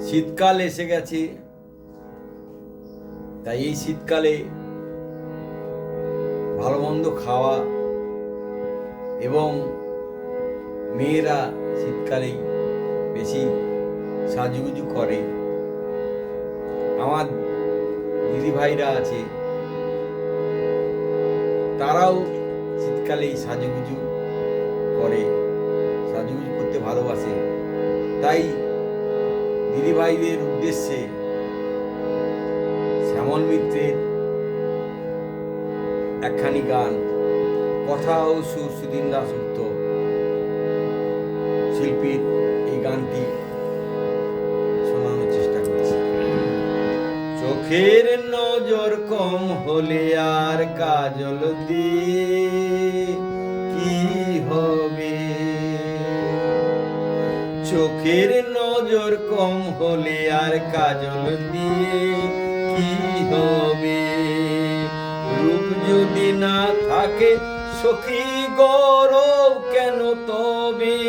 শীতকাল এসে গেছে, তাই এই শীতকালে ভালো মন্দ খাওয়া এবং মেয়েরা শীতকালেই বেশি সাজুগুজু করে। আমার দিদি ভাইরা আছে, তারাও শীতকালেই সাজুগুজু করে, সাজুগুজু করতে ভালোবাসে। তাই দিদি ভাইদের উদ্দেশ্যে শ্যামল মিত্রের একখানি গান, কথা ও সুর সুদিন দাশগুপ্ত শিল্পীর এই গানটি শোনানোর চেষ্টা করছি। চোখের নজর কম হলে আর কাজল দিয়ে কি হবে, চোখের নজর কম হলে আর কাজল দিয়ে কি হবে, রূপ যদি না থাকে সখী গৌরব কেন তবে,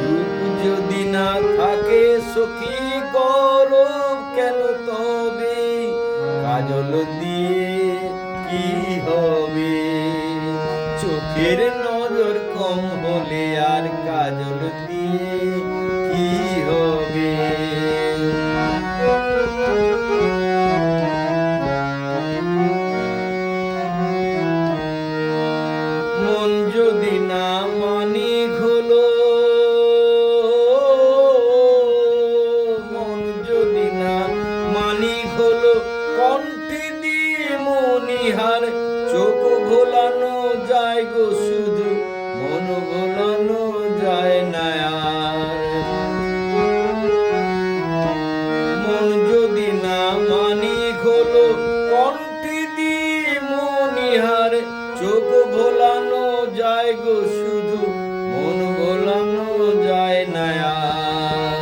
রূপ যদি না থাকে সখী গৌরব কেন তবে, কাজল দিয়ে কি হবে, চোখের নজর কম হলে আর কাজল দিয়ে কি হবে। মন যদি না মানিক হলো, মন যদি না মানিক হলো, কণ্ঠে দিয়ে মনিহার, চোখ ভোলানো যায় গো শুধু, মন ভোলানো যায় না আর। মন যদি না মানিক হলো, কণ্ঠে দিয়ে মনিহার, চোখ ভোলানো যায় গো শুধু, মন ভোলানো যায় না আর।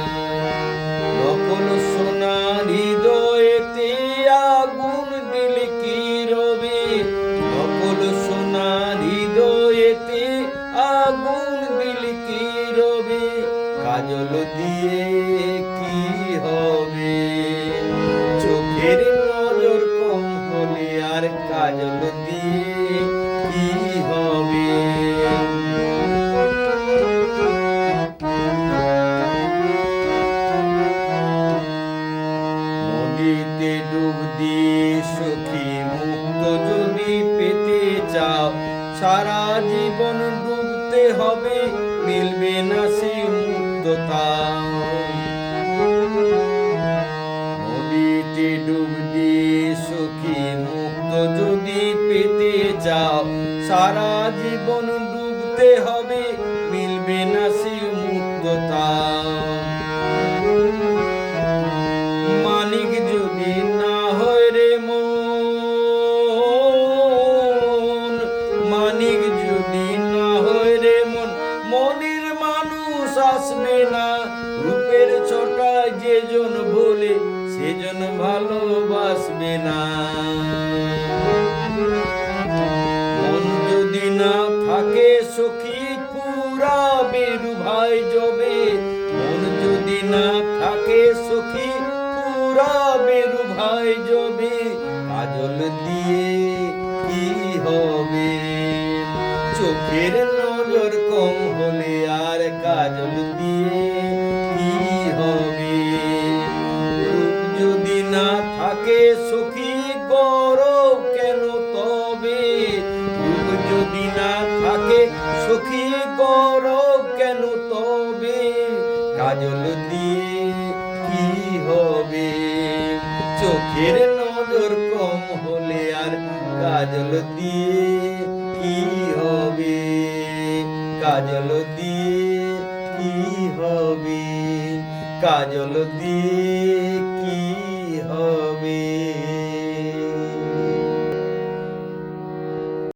নকল সোনার হৃদয়েতে আগুন দিলে কি রবে, নকল সোনার হৃদয়েতে আগুন দিলে কি রবে, কাজল দিয়ে কি হবে, চোখের নজর কম হলে আর কাজল দিয়ে কি হবে। নদীতে ডুব দিয়ে সখী মুক্ত যদি পেতে চাও, সারা জীবন ডুবতে হবে, মিলবে না সে মুক্ততা। নদীতে ডুব দিয়ে সখী মুক্ত যদি পেতে চাও, সারা জীবন ডুবতে হবে, মিলবে না সে মুক্ততা। মানিক যদি না হয় রে মন, মানিক যদি না হয় রে মন, মনের মানুষ আসবে না, রূপের ছোটায় যেজন বলে সেজন ভালোবাসবে না। মন যদি না থাকে সখী পুরা বেরু ভাই জবে, মন যদি না থাকে সখী পুরা বেরু ভাই জবে, কাজল দিয়ে কি হবে, চোখের নজর কম হলে আর কাজল দিয়ে কি হবে, রূপ যদি না থাকে সখী গৌরব কেন তবে, রূপ যদি না থাকে সখী গৌরব কেন তবে, কাজল দিয়ে কি হবে, চোখের নজর কম হলে আর কাজল দিয়ে কি হবে, কাজল দিয়ে কি হবে, কাজল দিয়ে